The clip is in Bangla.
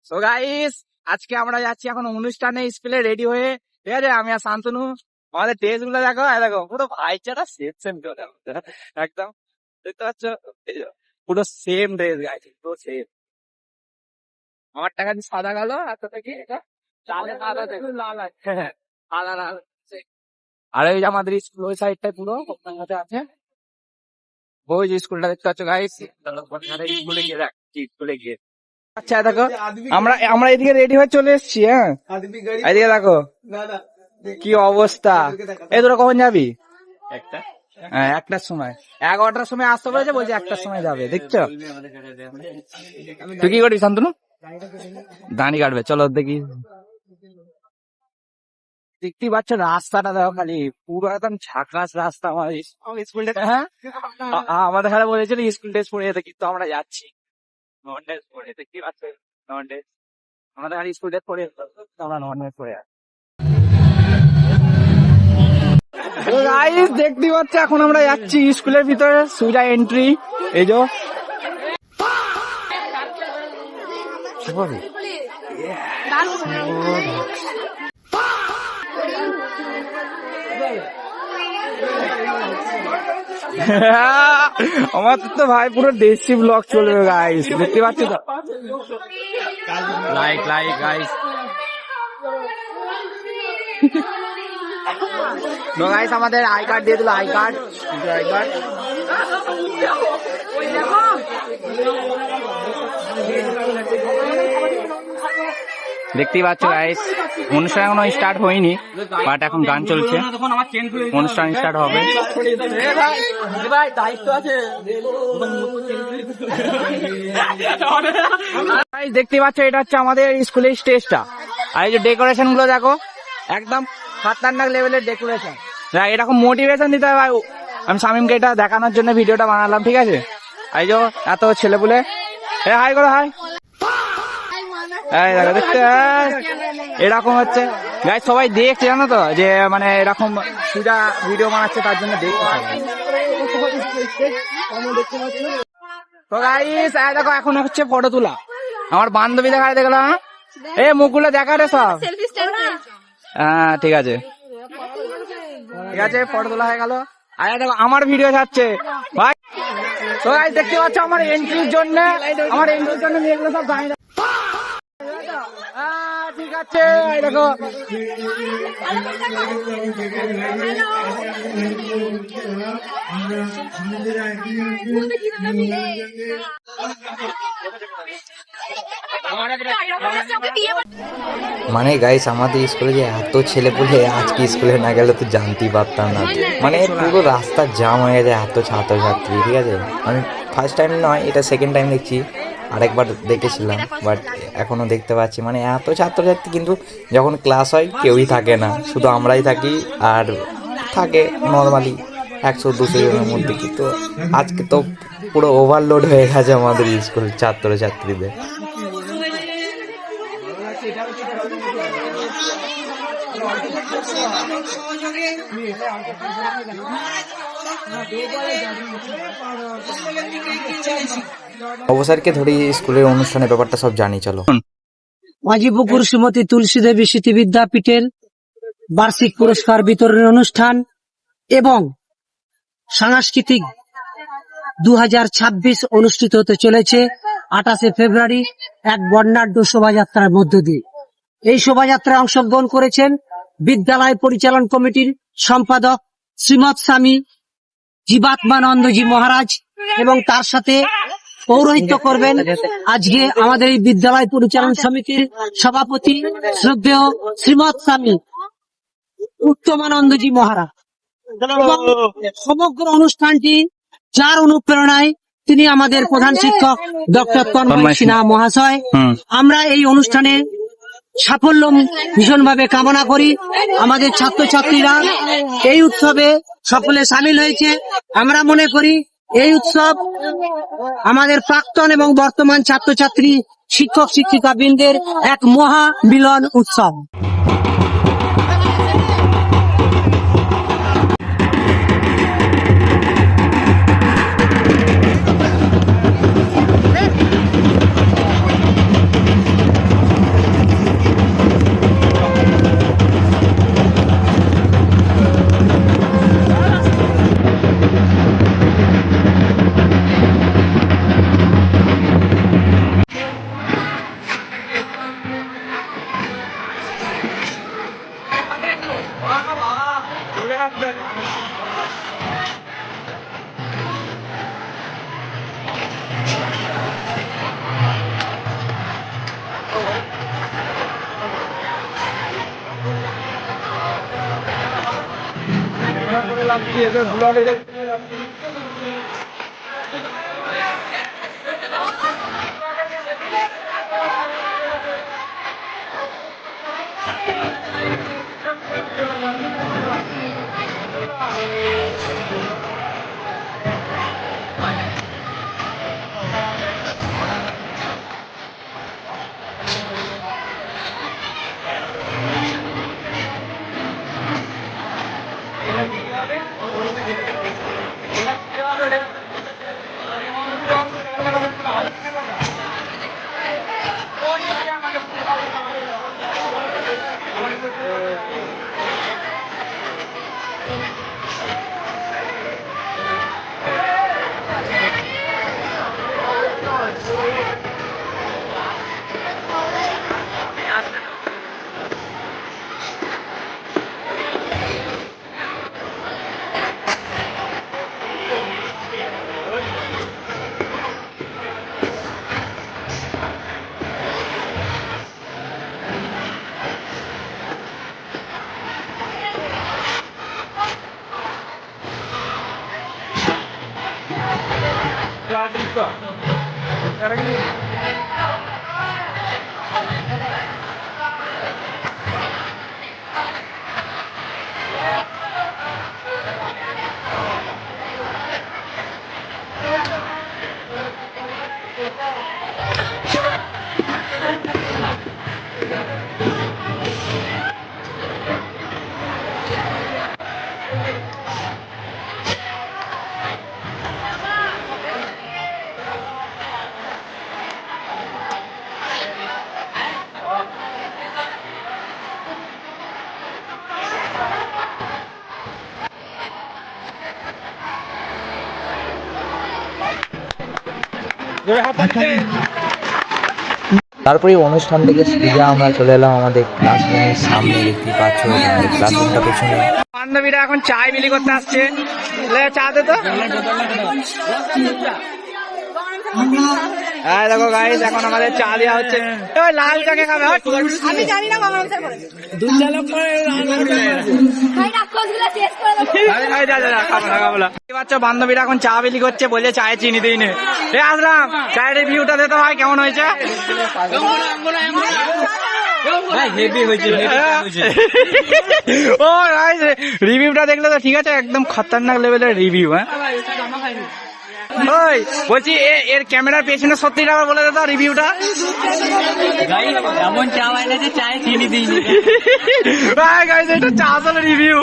সো গাইস, আজকে আমরা যাচ্ছি এখন অনুষ্ঠানে স্কুলে রেডি হয়ে, ঠিক আছে? আমি আর শান্তনু। আমাদের ড্রেস গুলো দেখো, দেখো পুরো ভাইচারা সেম একদম, দেখতে পাচ্ছ? এই যে, পুরো সেম ড্রেস গাইস, পুরো সেম। আমার টাকা দিয়ে সাদা কালো, আর তো থেকে এটা সাদা দেখো, লাল আছে, হ্যাঁ সাদা লাল। আর এই যে আমাদের স্কুল ওই সাইডটাই পুরো আপনার কাছে আছে। ওই যে স্কুলটা দেখতে পাচ্ছ গাইস, স্কুলে গিয়ে দেখ, স্কুলে গিয়ে। আচ্ছা দেখো, আমরা এদিকে রেডি হয়ে চলে এসেছি। হ্যাঁ, এদিকে দেখো কি অবস্থা। এই তোরা কখন যাবি? হ্যাঁ, 1টার সময়, 11টার সময় আসতে বলেছে, বলছে 1টার সময় যাবে। দেখছো? তুই কি করিস শান্তনু? দাঁড়ি কাটবে, চলো দেখি। দেখতে পাচ্ছ রাস্তাটা দেখো, খালি পুরো একদম ঝাঁকাস রাস্তা। আমার স্কুল ড্রেস, হ্যাঁ আমাদের খালি বলেছিল স্কুল ড্রেস পরে যেতে, কিন্তু আমরা যাচ্ছি নন ড্রেস পরে। দেখতে পাচ্ছ নন ড্রেস, আমাদের খালি স্কুল ড্রেস পরে, আমরা নন ড্রেস পরে যাচ্ছি। গাইস দেখতে পাচ্ছ এখন আমরা যাচ্ছি স্কুলের ভিতরে, সোজা এন্ট্রি। এই যে আমার তো ভাই পুরো দেশি ব্লগ চলবে গাইস, দেখতে পাচ্ছ তো? Like guys. তো গাইস আমাদের আই কার্ড দিয়ে দিল, আই কার্ড। দেখতেই পাচ্ছ গাইস, অনুষ্ঠান এখনো স্টার্ট হয়নি, বাট এখন গান চলছে, অনুষ্ঠান স্টার্ট হবে। দেখতে পাচ্ছ এটা হচ্ছে আমাদের স্কুলের স্টেজটা, আর এই যে ডেকোরেশন গুলো দেখো, একদম খতরনাক লেভেলের ডেকোরেশন। এরকম মোটিভেশন দিতে হয় ভাই। আমি শামিমকে এটা দেখানোর জন্য ভিডিওটা বানালাম, ঠিক আছে? এই যে এত ছেলেপুলে, হাই করো, হাই। দেখতে এরকম হচ্ছে গাইস, সবাই দেখছে জানো তো, যে মানে এরকম সুজা ভিডিও বানাচ্ছে, তার জন্য দেখতে। তো গাইস দেখো এখন হচ্ছে ফটো তোলা। আমার বান্ধবী দেখা দেখলাম, এই মুখগুলো দেখা রে সব। হ্যাঁ ঠিক আছে, ফটো তোলা হয়ে গেল। আর দেখো আমার ভিডিও ছাড়ছে ভাই। তো গাইস দেখতে পাচ্ছ আমার এন্ট্রির জন্য মেয়েগুলো সব দাঁড়িয়ে। ঠিক আছে দেখো, মানে গাইস আমাদের স্কুলে যে এত ছেলে পুলে, আজকে স্কুলে না গেলে তো জানতেই পারতাম না। মানে পুরো রাস্তা জাম হয়ে গেছে, এত ছাত্রছাত্রী। ঠিক আছে, আমি ফার্স্ট টাইম নয়, এটা সেকেন্ড টাইম দেখছি। আরেকবার দেখেছিলাম, বাট এখনো দেখতে পাচ্ছি মানে এত ছাত্রছাত্রী, কিন্তু যখন ক্লাস হয় কেউই থাকে না, শুধু আমরাই থাকি। আর থাকে নর্মালি 100-200 জনের মধ্যে, কিন্তু আজকে তো পুরো ওভারলোড হয়ে গেছে আমাদের স্কুল ছাত্রছাত্রীদের। অবসরকে ধরে স্কুলের অনুষ্ঠানের ব্যাপারটা সব জানি, চলো। মাঝিপুকুর শ্রীমতী তুলসী দেবী স্মৃতি বিদ্যাপীঠের বার্ষিক পুরস্কার বিতরণের অনুষ্ঠান এবং সাংস্কৃতিক 2026 অনুষ্ঠিত হতে চলেছে 28শে ফেব্রুয়ারি এক বর্ণাঢ্য শোভাযাত্রার মধ্য দিয়ে। এই শোভাযাত্রায় অংশগ্রহণ করেছেন বিদ্যালয় পরিচালন কমিটির সম্পাদক শ্রীমৎ স্বামী জীবাত্মানন্দজি মহারাজ, এবং তার সাথে পৌরোহিত্য করবেন আজকে আমাদের এই বিদ্যালয় পরিচালন সমিতির সভাপতি শ্রদ্ধেয় শ্রীমৎ স্বামী উত্তমানন্দজি মহারাজ। এবং সমগ্র অনুষ্ঠানটি যার অনুপ্রেরণায় তিনি আমাদের প্রধান শিক্ষক ডক্টর তন্ময় সিনহা মহাশয়। আমরা এই অনুষ্ঠানে সাফল্য ভীষণভাবে কামনা করি। আমাদের ছাত্রছাত্রীরা এই উৎসবে সকলে সামিল হয়েছে। আমরা মনে করি এই উৎসব আমাদের প্রাক্তন এবং বর্তমান ছাত্রছাত্রী, শিক্ষক শিক্ষিকা বৃন্দের এক মহা মিলন উৎসব। তারপরে এই অনুষ্ঠান থেকে সোজা আমরা চলে এলাম আমাদের ক্লাসরুমের সামনে, দেখতে পাচ্ছ আমাদের ক্লাসরুমটা পেছনে। বান্ধবীরা এখন চায় বিলি করতে আসছে, চা দে তো। হ্যাঁ দেখো গাইস, এখন আমাদের চা দেওয়া হচ্ছে। ওই লাল চাকে খাবে? আমি জানি না বাংলা ভাষা করে ভাই রাক্ষসগুলো শেষ করে দেবো। বান্ধবীরা এখন চা বিলি করছে, বলছে চায়ে চিনি দিই নে। আসলাম, চায়ের রিভিউটা দিতে হয়, কেমন হয়েছে? ও রিভিউটা দেখলে তো ঠিক আছে, একদম খতরনাক লেভেলের রিভিউ। হ্যাঁ ওই বলছি এর ক্যামেরার পেছনে সত্যিটা আবার বলে দাও রিভিউটা। এমন চা বানাচ্ছে চায়ে চিনি দিইনি। এটা চা আসলে রিভিউ।